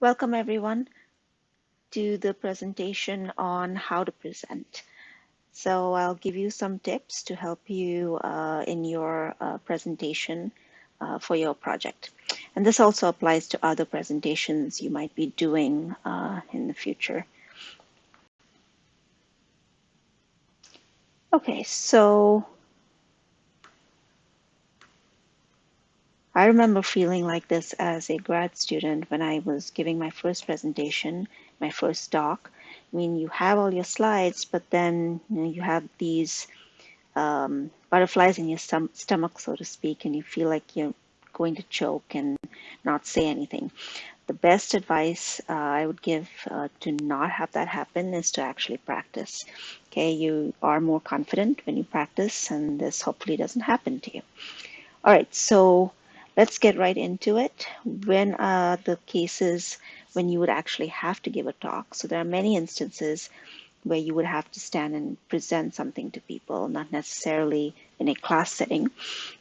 Welcome everyone to the presentation on how to present. So I'll give you some tips to help you in your presentation for your project. And this also applies to other presentations you might be doing in the future. Okay, so I remember feeling like this as a grad student when I was giving my first presentation, my first talk. I mean, you have all your slides, but then you have these butterflies in your stomach, so to speak, and you feel like you're going to choke and not say anything. The best advice I would give to not have that happen is to actually practice. Okay, you are more confident when you practice, and this hopefully doesn't happen to you. All right, so let's get right into it. When are the cases when you would actually have to give a talk? So there are many instances where you would have to stand and present something to people, not necessarily in a class setting,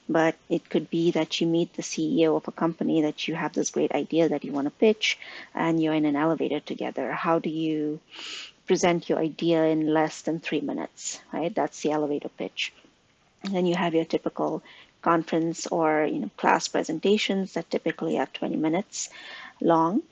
but it could be that you meet the CEO of a company that you have this great idea that you want to pitch, and you're in an elevator together. How do you present your idea in less than 3 minutes, right? That's the elevator pitch. And then you have your typical conference or class presentations that typically are 20 minutes long.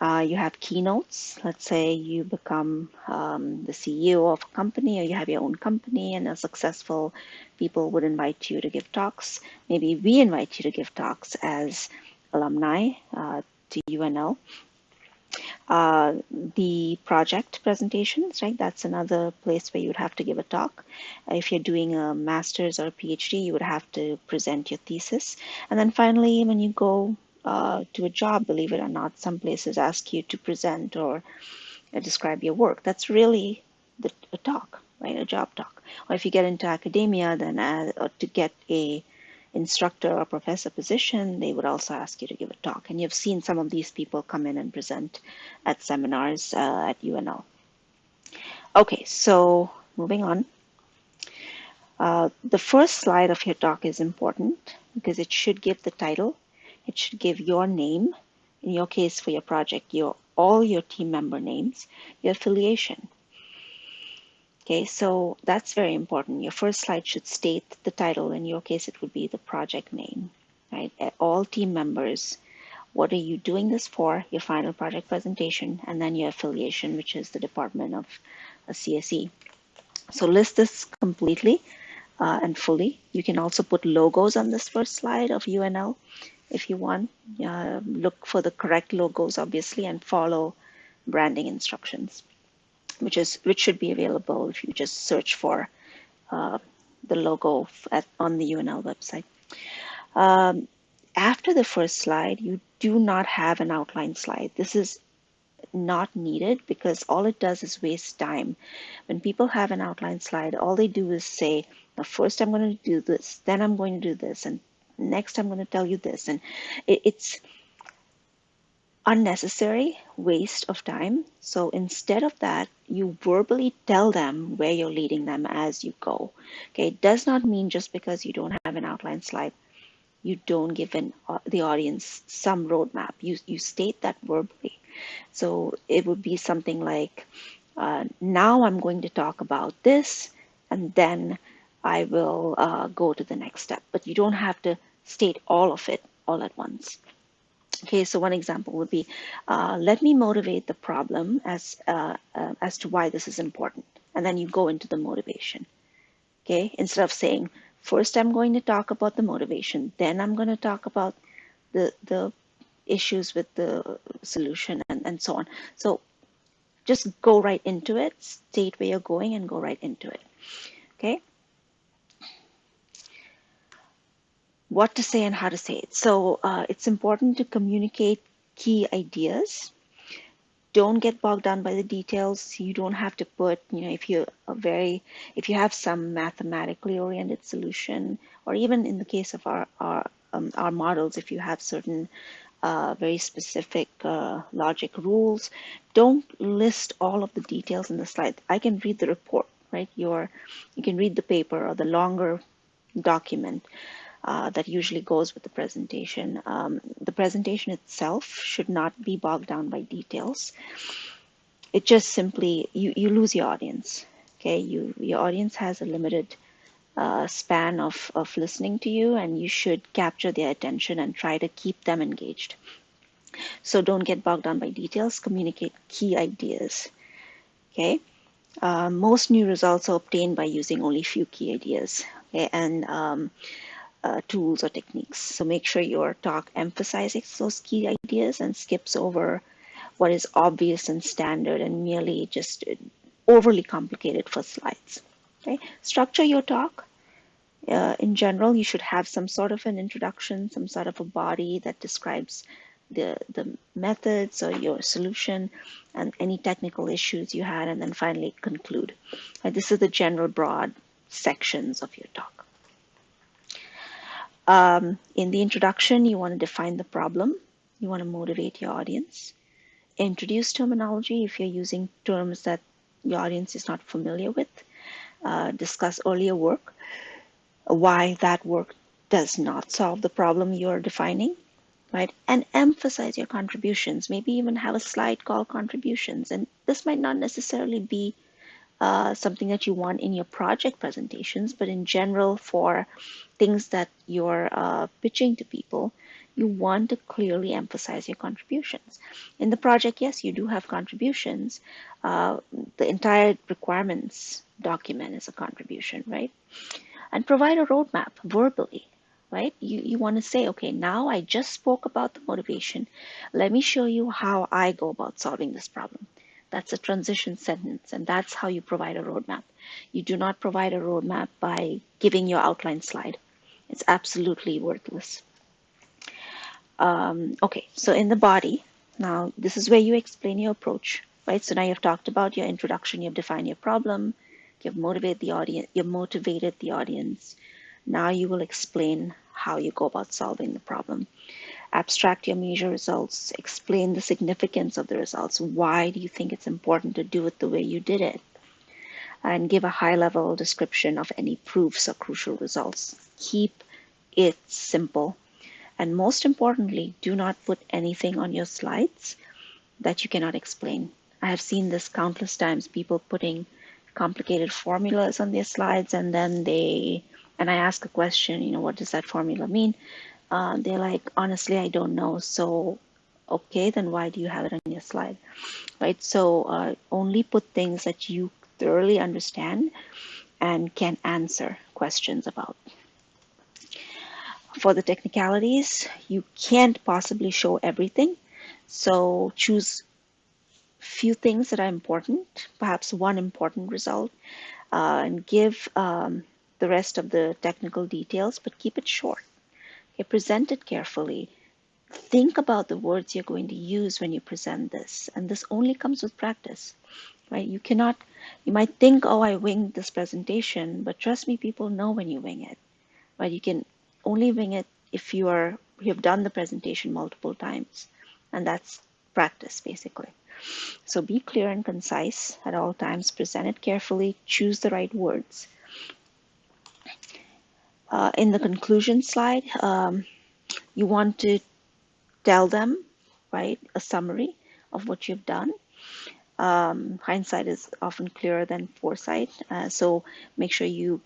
You have keynotes. Let's say you become the CEO of a company, or you have your own company, and a successful people would invite you to give talks. Maybe we invite you to give talks as alumni to UNL. The project presentations, right? That's another place where you would have to give a talk. If you're doing a master's or a PhD, you would have to present your thesis. And then finally, when you go to a job, believe it or not, some places ask you to present or describe your work. That's really a talk, right? A job talk. Or if you get into academia, then to get a instructor or professor position, they would also ask you to give a talk. And you've seen some of these people come in and present at seminars at UNL. Okay, so moving on. The first slide of your talk is important because it should give the title. It should give your name, in your case for your project, all your team member names, your affiliation. Okay, so that's very important. Your first slide should state the title. In your case, it would be the project name, right? All team members, what are you doing this for, your final project presentation, and then your affiliation, which is the department of CSE. So list this completely and fully. You can also put logos on this first slide of UNL if you want. Look for the correct logos, obviously, and follow branding instructions, which should be available if you just search for the logo on the UNL website. After the first slide, you do not have an outline slide. This is not needed because all it does is waste time. When people have an outline slide, all they do is say, now first I'm going to do this, then I'm going to do this, and next I'm going to tell you this. And it's unnecessary waste of time. So instead of that, you verbally tell them where you're leading them as you go. Okay, it does not mean just because you don't have an outline slide, you don't give the audience some roadmap. You state that verbally. So it would be something like, now I'm going to talk about this, and then I will go to the next step. But you don't have to state all of it all at once. Okay, so one example would be, let me motivate the problem as to why this is important. And then you go into the motivation. Okay, instead of saying, first I'm going to talk about the motivation, then I'm going to talk about the issues with the solution and so on. So just go right into it, state where you're going and go right into it. Okay. What to say and how to say it. So it's important to communicate key ideas. Don't get bogged down by the details. You don't have to put, if you have some mathematically oriented solution, or even in the case of our models, if you have certain very specific logic rules, don't list all of the details in the slide. I can read the report, right? You can read the paper or the longer document. that usually goes with the presentation. The presentation itself should not be bogged down by details. It just simply, you lose your audience. Okay, your audience has a limited span of listening to you, and you should capture their attention and try to keep them engaged. So don't get bogged down by details, communicate key ideas. Okay, most new results are obtained by using only few key ideas, okay, and tools or techniques. So make sure your talk emphasizes those key ideas and skips over what is obvious and standard and merely just overly complicated for slides. Okay, structure your talk. In general, you should have some sort of an introduction, some sort of a body that describes the methods or your solution and any technical issues you had, and then finally conclude. This is the general broad sections of your talk. In the introduction, you want to define the problem. You want to motivate your audience. Introduce terminology if you're using terms that your audience is not familiar with. Discuss earlier work, why that work does not solve the problem you're defining, right? And emphasize your contributions. Maybe even have a slide called contributions. And this might not necessarily be something that you want in your project presentations, but in general for things that you're pitching to people, you want to clearly emphasize your contributions. In the project, yes, you do have contributions. The entire requirements document is a contribution, right? And provide a roadmap verbally, right? You want to say, okay, now I just spoke about the motivation. Let me show you how I go about solving this problem. That's a transition sentence, and that's how you provide a roadmap. You do not provide a roadmap by giving your outline slide. It's absolutely worthless. Okay, so in the body, now this is where you explain your approach, right? So now you've talked about your introduction, you've defined your problem, you've motivated the audience. Now you will explain how you go about solving the problem. Abstract your major results, explain the significance of the results. Why do you think it's important to do it the way you did it? And give a high-level description of any proofs or crucial results. Keep it simple. And most importantly, do not put anything on your slides that you cannot explain. I have seen this countless times, people putting complicated formulas on their slides, and then and I ask a question, what does that formula mean? They're like, honestly, I don't know. So, okay, then why do you have it on your slide, right? So only put things that you thoroughly understand and can answer questions about. For the technicalities, you can't possibly show everything. So choose few things that are important, perhaps one important result, and give the rest of the technical details, but keep it short. Okay, present it carefully. Think about the words you're going to use when you present this, and this only comes with practice, right? You might think, oh, I winged this presentation, but trust me, people know when you wing it, right? You can only wing it if you have done the presentation multiple times, and that's practice, basically. So be clear and concise at all times, present it carefully, choose the right words. In the conclusion slide, you want to tell them, right, a summary of what you've done. Hindsight is often clearer than foresight, so make sure you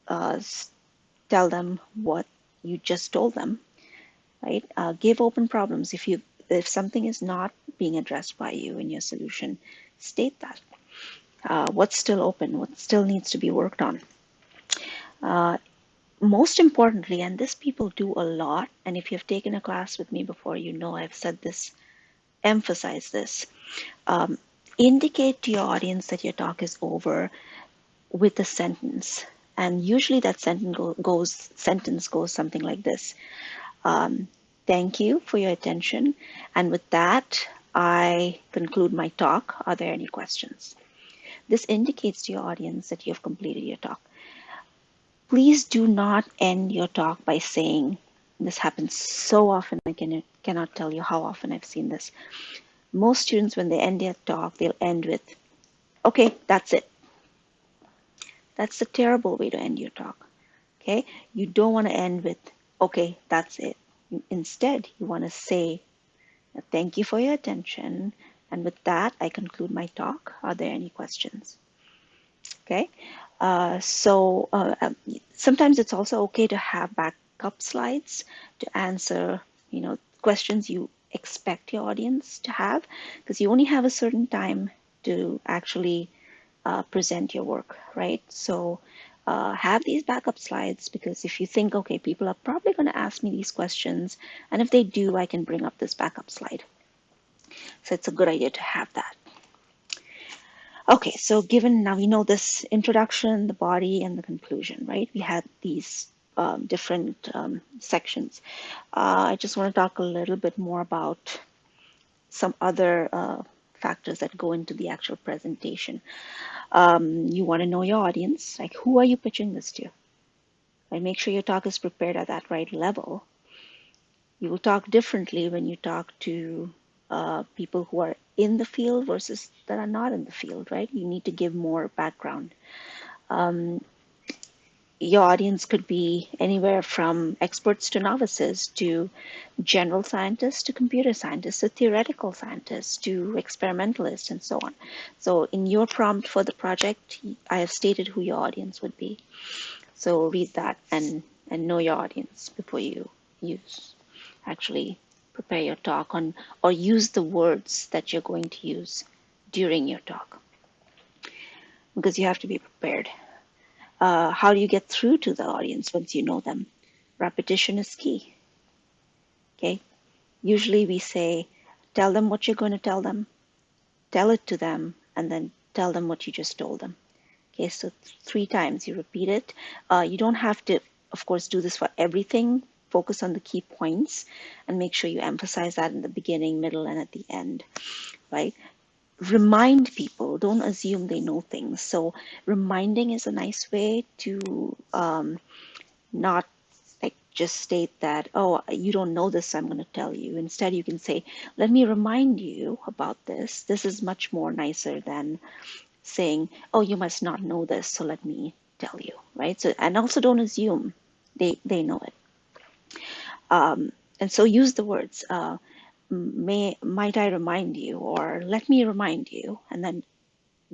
tell them what you just told them, right? Give open problems. If something is not being addressed by you in your solution, state that. What's still open? What still needs to be worked on? Most importantly, and this people do a lot, and if you've taken a class with me before, I've said this, emphasize this. Indicate to your audience that your talk is over with a sentence. And usually that sentence goes something like this. Thank you for your attention. And with that, I conclude my talk. Are there any questions? This indicates to your audience that you have completed your talk. Please do not end your talk by saying, this happens so often, I cannot tell you how often I've seen this. Most students, when they end their talk, they'll end with, okay, that's it. That's a terrible way to end your talk. Okay, you don't want to end with okay, that's it. Instead, you want to say, thank you for your attention. And with that, I conclude my talk. Are there any questions? Okay. Sometimes it's also okay to have backup slides to answer, questions you expect your audience to have, because you only have a certain time to actually present your work, right? So have these backup slides, because if you think, okay, people are probably going to ask me these questions, and if they do, I can bring up this backup slide. So it's a good idea to have that. Okay, so given now we know this introduction, the body, and the conclusion, right? We had these different sections. I just want to talk a little bit more about some other factors that go into the actual presentation. You want to know your audience, like who are you pitching this to? Right? Make sure your talk is prepared at that right level. You will talk differently when you talk to people who are in the field versus that are not in the field, right? You need to give more background. Your audience could be anywhere from experts to novices to general scientists to computer scientists to theoretical scientists to experimentalists and so on. So in your prompt for the project, I have stated who your audience would be. So read that and know your audience before you use actually prepare your talk on or use the words that you're going to use during your talk, because you have to be prepared. How do you get through to the audience once you know them? Repetition is key. Okay. Usually we say, tell them what you're going to tell them, tell it to them, and then tell them what you just told them. Okay, so 3 times you repeat it. You don't have to, of course, do this for everything. Focus on the key points and make sure you emphasize that in the beginning, middle, and at the end, right? Remind people, don't assume they know things. So reminding is a nice way to not like just state that, oh, you don't know this, so I'm going to tell you. Instead, you can say, let me remind you about this. This is much more nicer than saying, oh, you must not know this, so let me tell you, right? So, and also don't assume they know it. And so use the words, might I remind you, or let me remind you, and then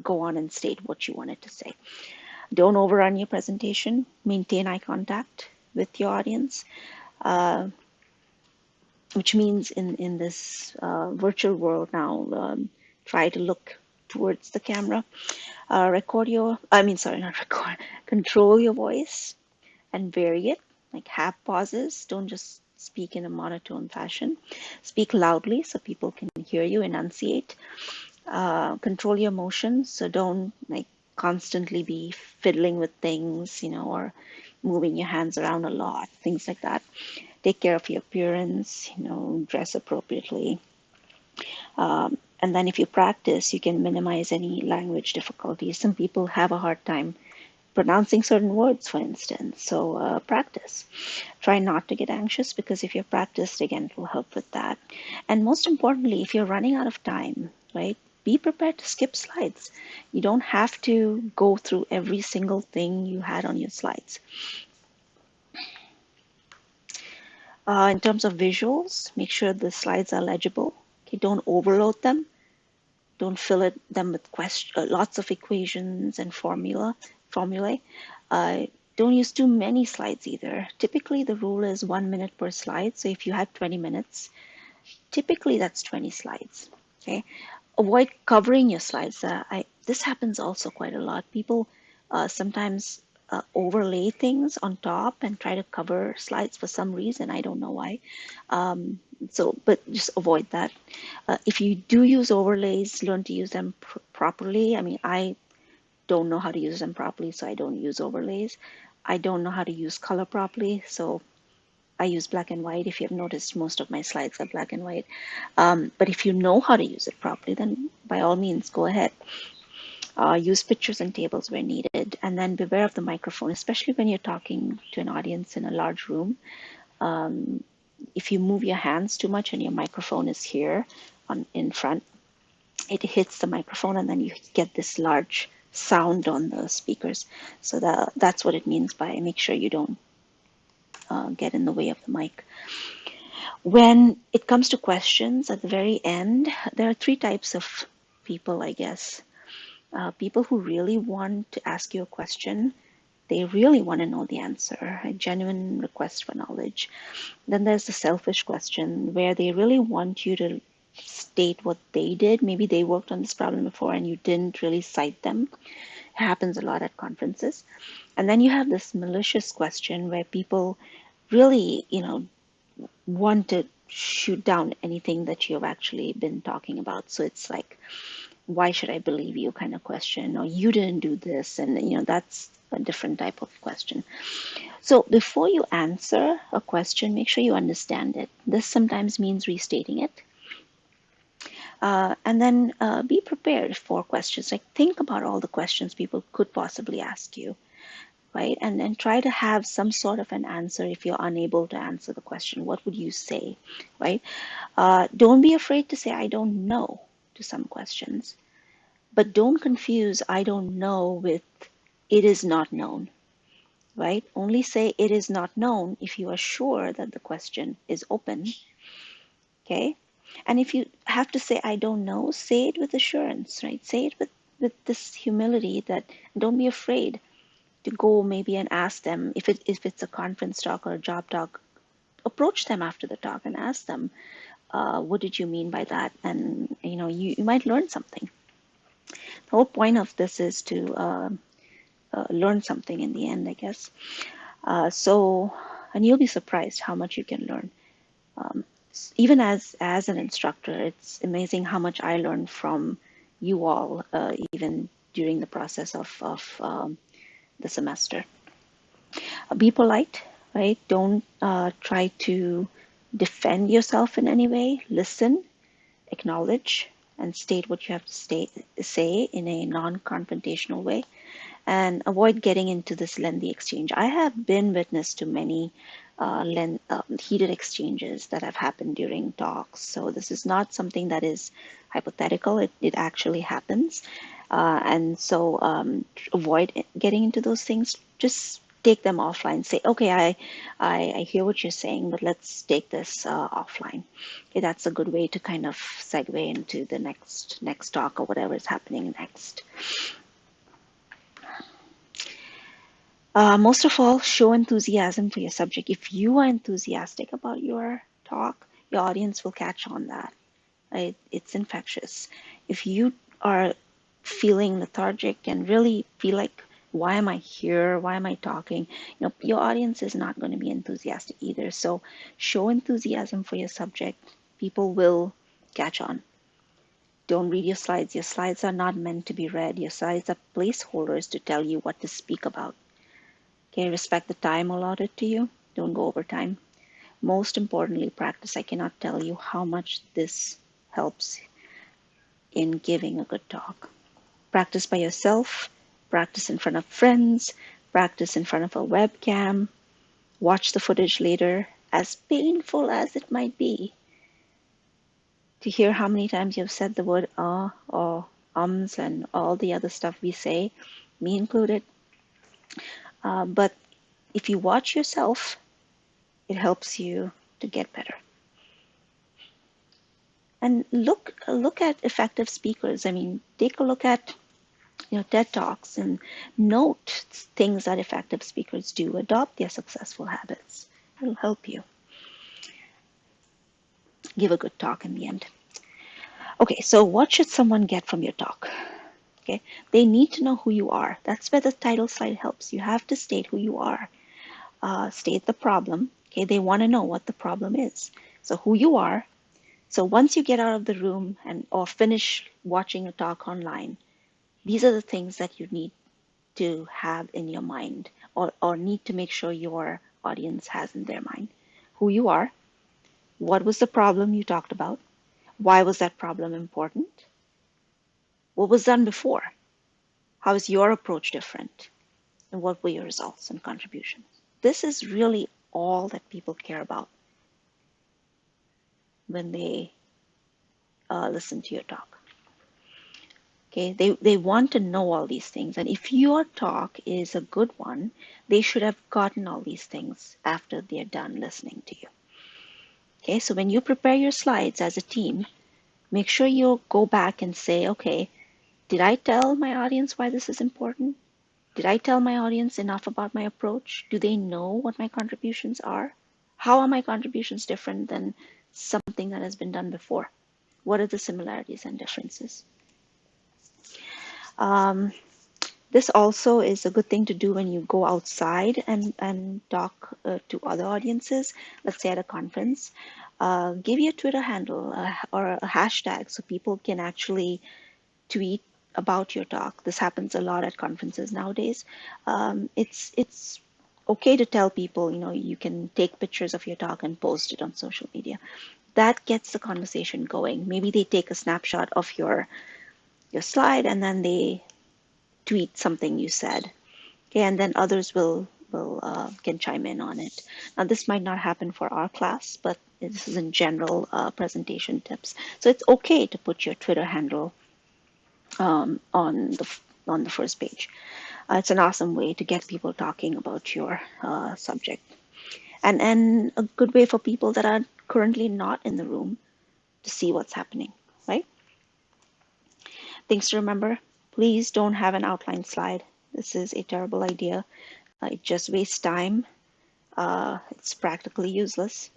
go on and state what you wanted to say. Don't overrun your presentation. Maintain eye contact with your audience, which means in this virtual world now, try to look towards the camera. Not record, control your voice and vary it, like have pauses. Don't just speak in a monotone fashion. Speak loudly so people can hear you, enunciate. Control your emotions, so don't like constantly be fiddling with things, or moving your hands around a lot, things like that. Take care of your appearance, dress appropriately. And then if you practice, you can minimize any language difficulties. Some people have a hard time pronouncing certain words, for instance. So practice. Try not to get anxious, because if you're practiced, again, it will help with that. And most importantly, if you're running out of time, right, be prepared to skip slides. You don't have to go through every single thing you had on your slides. In terms of visuals, make sure the slides are legible. Okay, don't overload them. Don't fill them with lots of equations and formulae. Don't use too many slides either. Typically, the rule is 1 minute per slide. So if you have 20 minutes, typically that's 20 slides. Okay. Avoid covering your slides. This happens also quite a lot. People sometimes overlay things on top and try to cover slides for some reason. I don't know why. But just avoid that. If you do use overlays, learn to use them properly. I mean, I don't know how to use them properly, so I don't use overlays. I don't know how to use color properly, so I use black and white. If you've noticed, most of my slides are black and white. But if you know how to use it properly, then by all means, go ahead. Use pictures and tables where needed, and then beware of the microphone, especially when you're talking to an audience in a large room. If you move your hands too much and your microphone is here in front, it hits the microphone and then you get this large sound on the speakers. So that's what it means by make sure you don't get in the way of the mic. When it comes to questions at the very end, there are three types of people, I guess. People who really want to ask you a question, they really want to know the answer, a genuine request for knowledge. Then there's the selfish question where they really want you to state what they did. Maybe they worked on this problem before and you didn't really cite them. It happens a lot at conferences. And then you have this malicious question where people really, want to shoot down anything that you've actually been talking about. So it's like, why should I believe you kind of question, or you didn't do this. And, that's a different type of question. So before you answer a question, make sure you understand it. This sometimes means restating it. And then be prepared for questions. Like think about all the questions people could possibly ask you, right? And then try to have some sort of an answer if you're unable to answer the question. What would you say, right? Don't be afraid to say, I don't know to some questions. But don't confuse I don't know with it is not known, right? Only say it is not known if you are sure that the question is open, okay? And if you have to say I don't know, say it with assurance, right? Say it with this humility that don't be afraid to go maybe and ask them if it's a conference talk or a job talk, approach them after the talk and ask them, what did you mean by that? And you might learn something. The whole point of this is to learn something in the end, I guess. And you'll be surprised how much you can learn. Even as an instructor, it's amazing how much I learned from you all, even during the process of the semester. Be polite, right? Don't try to defend yourself in any way. Listen, acknowledge, and state what you have to say in a non-confrontational way, and avoid getting into this lengthy exchange. I have been witness to many heated exchanges that have happened during talks. So this is not something that is hypothetical. It actually happens. And so avoid getting into those things. Just take them offline. Say, okay, I hear what you're saying, but let's take this offline. Okay, that's a good way to kind of segue into the next talk or whatever is happening next. Most of all, show enthusiasm for your subject. If you are enthusiastic about your talk, your audience will catch on that. Right? It's infectious. If you are feeling lethargic and really feel like, why am I here? Why am I talking? Your audience is not going to be enthusiastic either. So show enthusiasm for your subject. People will catch on. Don't read your slides. Your slides are not meant to be read. Your slides are placeholders to tell you what to speak about. Okay, respect the time allotted to you. Don't go over time. Most importantly, practice. I cannot tell you how much this helps in giving a good talk. Practice by yourself, practice in front of friends, practice in front of a webcam, watch the footage later, as painful as it might be, to hear how many times you've said the word or ums and all the other stuff we say, me included. But if you watch yourself, it helps you to get better. And look at effective speakers. I mean, take a look at TED Talks and note things that effective speakers do. Adopt their successful habits. It'll help you give a good talk in the end. Okay, so what should someone get from your talk? Okay, they need to know who you are. That's where the title slide helps. You have to state who you are. State the problem. Okay, they want to know what the problem is. So who you are. So once you get out of the room or finish watching a talk online, these are the things that you need to have in your mind or need to make sure your audience has in their mind. Who you are, what was the problem you talked about, why was that problem important, what was done before, how is your approach different, and what were your results and contributions. This is really all that people care about when they listen to your talk. Okay, they want to know all these things. And if your talk is a good one, they should have gotten all these things after they're done listening to you. Okay, so when you prepare your slides as a team, make sure you go back and say, okay, did I tell my audience why this is important? Did I tell my audience enough about my approach? Do they know what my contributions are? How are my contributions different than something that has been done before? What are the similarities and differences? Um, This also is a good thing to do when you go outside and talk to other audiences, let's say at a conference. Give your Twitter handle or a hashtag so people can actually tweet about your talk. This happens a lot at conferences nowadays. It's okay to tell people, you can take pictures of your talk and post it on social media. That gets the conversation going. Maybe they take a snapshot of your slide and then they tweet something you said. Okay, and then others will can chime in on it. Now, this might not happen for our class, but this is in general presentation tips. So it's okay to put your Twitter handle on the first page. It's an awesome way to get people talking about your subject, and a good way for people that are currently not in the room to see what's happening. Right? Things to remember: please don't have an outline slide. This is a terrible idea. It just wastes time. It's practically useless.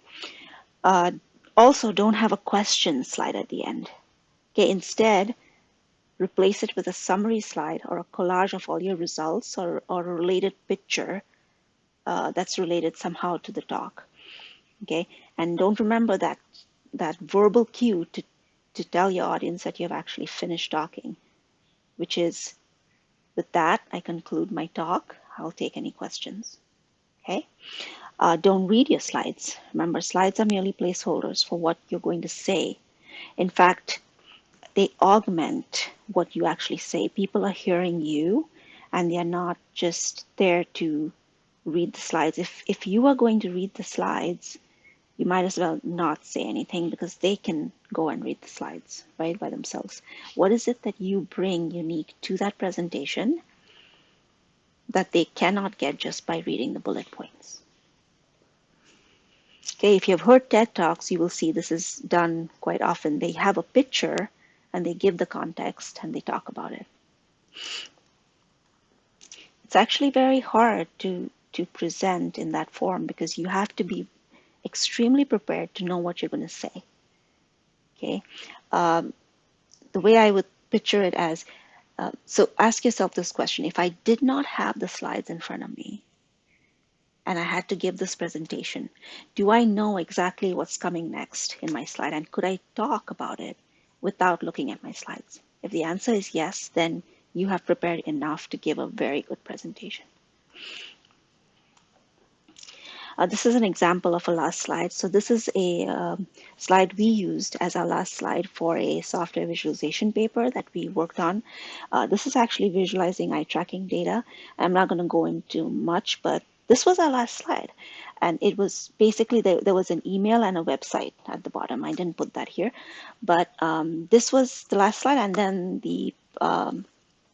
Uh, Also, don't have a question slide at the end. Okay, instead, replace it with a summary slide or a collage of all your results or a related picture that's related somehow to the talk. Okay, and don't remember that verbal cue to tell your audience that you have actually finished talking, which is, with that, I conclude my talk. I'll take any questions. Okay. Don't read your slides. Remember, slides are merely placeholders for what you're going to say. In fact, they augment what you actually say. People are hearing you, and they are not just there to read the slides. If you are going to read the slides, you might as well not say anything because they can go and read the slides right by themselves. What is it that you bring unique to that presentation that they cannot get just by reading the bullet points? Okay, if you've heard TED Talks, you will see this is done quite often. They have a picture and they give the context and they talk about it. It's actually very hard to present in that form because you have to be extremely prepared to know what you're going to say. Okay, the way I would picture it as, so ask yourself this question: if I did not have the slides in front of me, and I had to give this presentation, do I know exactly what's coming next in my slide? And could I talk about it without looking at my slides? If the answer is yes, then you have prepared enough to give a very good presentation. This is an example of a last slide. So this is a slide we used as our last slide for a software visualization paper that we worked on. This is actually visualizing eye tracking data. I'm not going to go into much, but this was our last slide. And it was basically, there was an email and a website at the bottom. I didn't put that here, but this was the last slide. And then the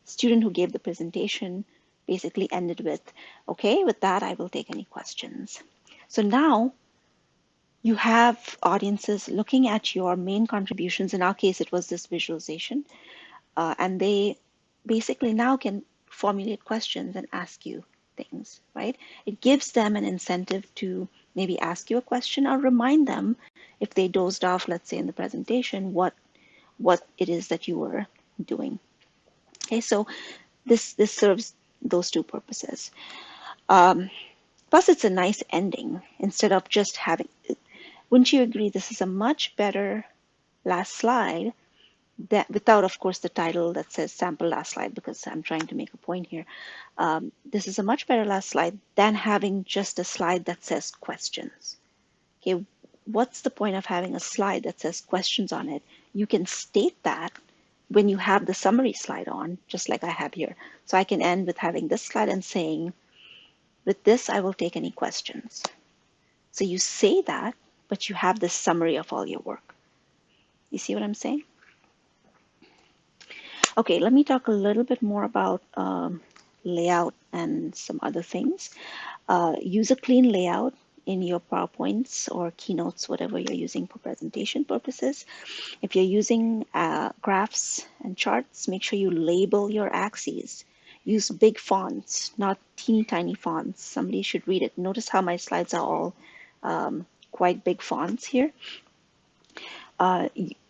student who gave the presentation basically ended with, okay, with that, I will take any questions. So now you have audiences looking at your main contributions. In our case, it was this visualization. And they basically now can formulate questions and ask you things, right? It gives them an incentive to maybe ask you a question or remind them if they dozed off, let's say in the presentation, what it is that you were doing. Okay, so this serves those two purposes. Plus, it's a nice ending instead of just having. Wouldn't you agree? This is a much better last slide that, without, of course, the title that says sample last slide, because I'm trying to make a point here. This is a much better last slide than having just a slide that says questions. Okay, what's the point of having a slide that says questions on it? You can state that when you have the summary slide on, just like I have here. So I can end with having this slide and saying, with this, I will take any questions. So you say that, but you have the summary of all your work. You see what I'm saying? Okay, let me talk a little bit more about layout and some other things. Use a clean layout in your PowerPoints or keynotes, whatever you're using for presentation purposes. If you're using graphs and charts, make sure you label your axes. Use big fonts, not teeny tiny fonts. Somebody should read it. Notice how my slides are all quite big fonts here.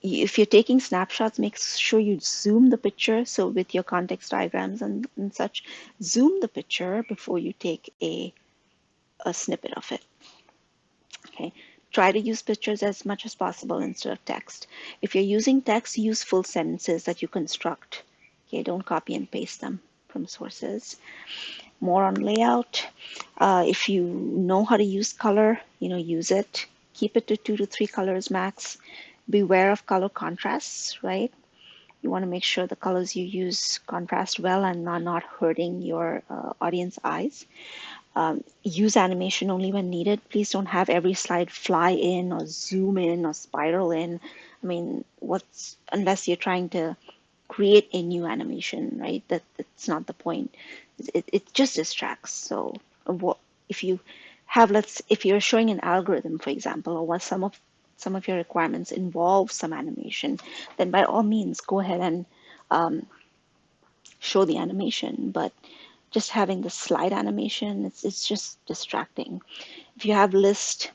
If you're taking snapshots, make sure you zoom the picture. So with your context diagrams and such, zoom the picture before you take a snippet of it. Okay. Try to use pictures as much as possible instead of text. If you're using text, use full sentences that you construct. Okay, don't copy and paste them from sources. More on layout. If you know how to use color, use it. Keep it to 2 to 3 colors max. Beware of color contrasts, right? You want to make sure the colors you use contrast well and are not hurting your audience eyes. Use animation only when needed. Please don't have every slide fly in or zoom in or spiral in. I mean, unless you're trying to create a new animation, right? That's not the point. It just distracts. So if you if you're showing an algorithm, for example, or what some of your requirements involve some animation, then by all means go ahead and show the animation. But just having the slide animation, it's just distracting. If you have lists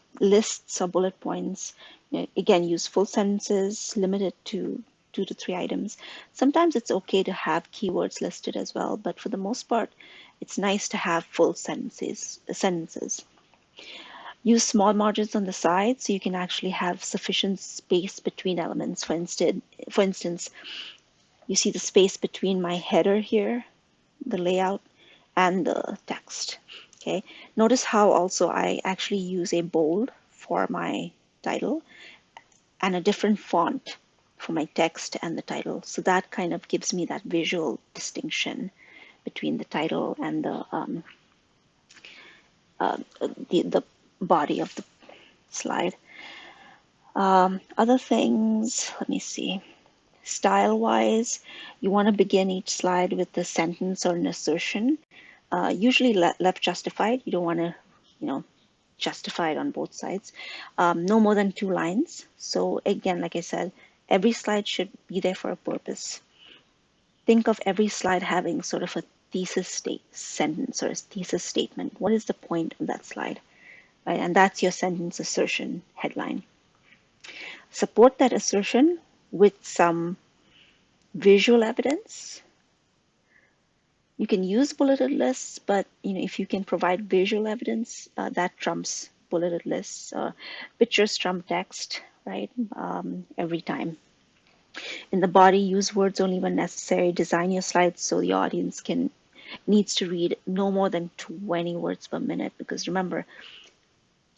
or bullet points, again, use full sentences, limit it to 2 to 3 items. Sometimes it's okay to have keywords listed as well, but for the most part, it's nice to have full sentences. Use small margins on the side so you can actually have sufficient space between elements. For instance, you see the space between my header here, the layout, and the text. Okay. Notice how also I actually use a bold for my title and a different font for my text and the title. So that kind of gives me that visual distinction between the title and the body of the slide. Other things, let me see. Style-wise, you want to begin each slide with a sentence or an assertion. Usually left justified. You don't want to, justify it on both sides. No more than 2 lines. So again, like I said, every slide should be there for a purpose. Think of every slide having sort of a thesis sentence or a thesis statement. What is the point of that slide? Right? And that's your sentence assertion headline. Support that assertion with some visual evidence. You can use bulleted lists, but if you can provide visual evidence, that trumps bulleted lists. Pictures trump text, right? Every time. In the body, use words only when necessary. Design your slides so the audience needs to read no more than 20 words per minute, because remember,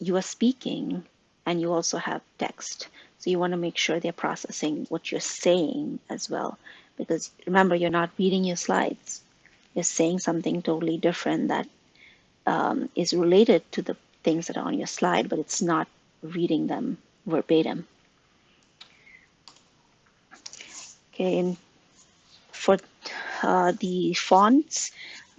you are speaking and you also have text. So you want to make sure they're processing what you're saying as well, because remember, you're not reading your slides. You're saying something totally different that is related to the things that are on your slide, but it's not reading them verbatim. Okay, and for the fonts,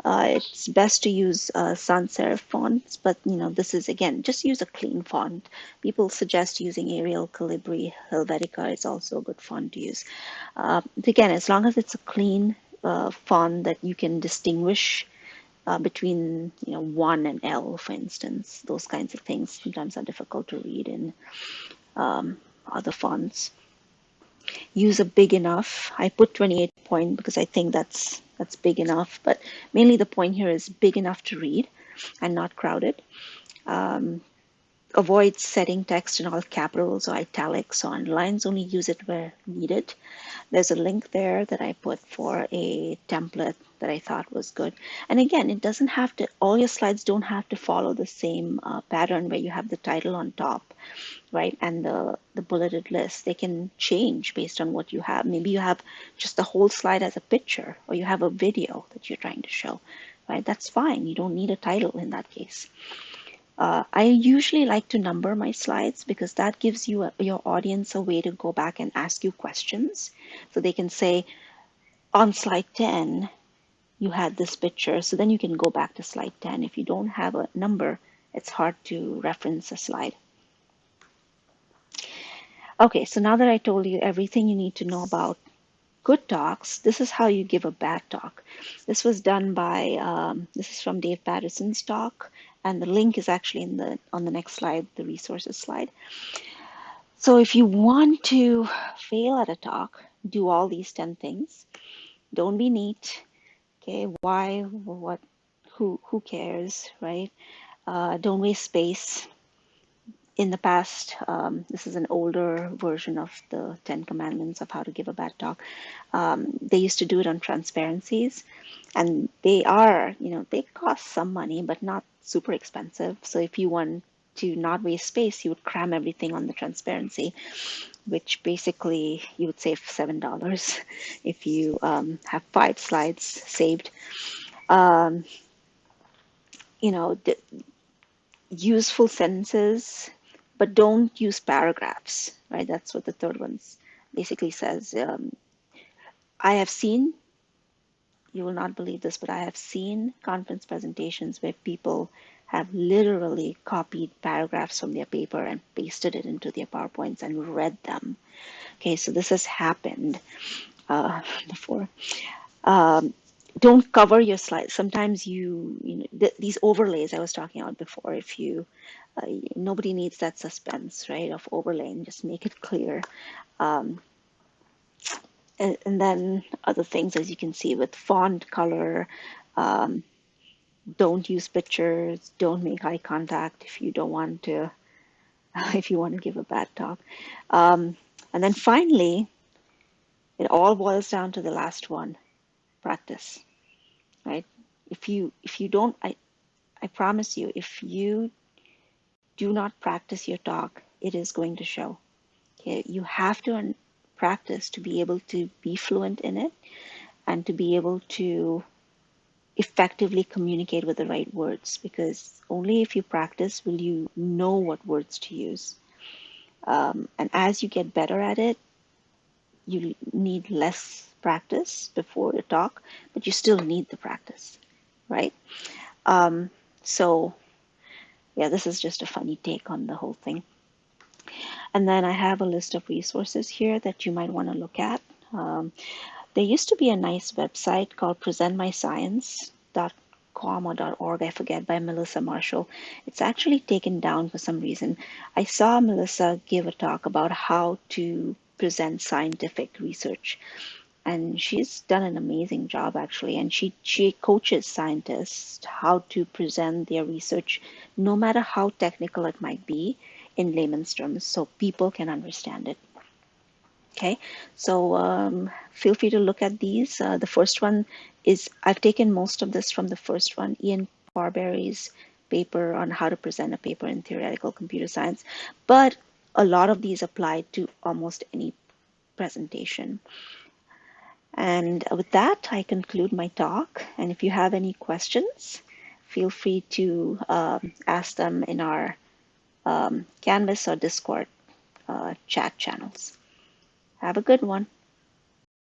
it's best to use sans serif fonts, but this is, again, just use a clean font. People suggest using Arial, Calibri, Helvetica is also a good font to use. Again, as long as it's a clean font that you can distinguish between 1 and L, for instance. Those kinds of things sometimes are difficult to read in other fonts. Use a big enough. I put 28 point because I think that's big enough, but mainly the point here is big enough to read and not crowded. Avoid setting text in all capitals or italics or underlines. Only use it where needed. There's a link there that I put for a template that I thought was good. And again, it doesn't have to, all your slides don't have to follow the same pattern where you have the title on top, right? And the bulleted list. They can change based on what you have. Maybe you have just the whole slide as a picture, or you have a video that you're trying to show, right? That's fine. You don't need a title in that case. I usually like to number my slides because that gives you your audience a way to go back and ask you questions. So they can say, on slide 10, you had this picture, so then you can go back to slide 10. If you don't have a number, it's hard to reference a slide. Okay, so now that I told you everything you need to know about good talks, this is how you give a bad talk. This was done by, this is from Dave Patterson's talk, and the link is actually in the on the next slide, the resources slide. So if you want to fail at a talk, do all these 10 things. Don't be neat. Okay, why, what, who cares, right? Don't waste space. In the past, this is an older version of the 10 Commandments of how to give a bad talk. They used to do it on transparencies, and they are, they cost some money, but not super expensive. So if you want to not waste space, you would cram everything on the transparency, which basically you would save $7 if you have 5 slides saved. The useful sentences, but don't use paragraphs, right? That's what the third one basically says. I have seen, you will not believe this, but I have seen conference presentations where people have literally copied paragraphs from their paper and pasted it into their PowerPoints and read them. Okay, so this has happened before. Don't cover your slides. Sometimes these overlays I was talking about before, if you, nobody needs that suspense, right, of overlaying, just make it clear. And then other things, as you can see, with font color, don't use pictures, don't make eye contact if you don't want to, if you want to give a bad talk. And then finally, it all boils down to the last one, practice, right? If you don't, I promise you, if you do not practice your talk, it is going to show. Okay, you have to practice to be able to be fluent in it and to be able to effectively communicate with the right words, because only if you practice will you know what words to use. And as you get better at it, you need less practice before the talk, but you still need the practice, right? So yeah, this is just a funny take on the whole thing. And then I have a list of resources here that you might want to look at. There used to be a nice website called presentmyscience.com or .org, I forget, by Melissa Marshall. It's actually taken down for some reason. I saw Melissa give a talk about how to present scientific research, and she's done an amazing job actually, and she coaches scientists how to present their research, no matter how technical it might be, in layman's terms, so people can understand it. Okay, so feel free to look at these. The first one is, I've taken most of this from the first one, Ian Parberry's paper on how to present a paper in theoretical computer science, but a lot of these apply to almost any presentation. And with that, I conclude my talk. And if you have any questions, feel free to ask them in our Canvas or Discord chat channels. Have a good one.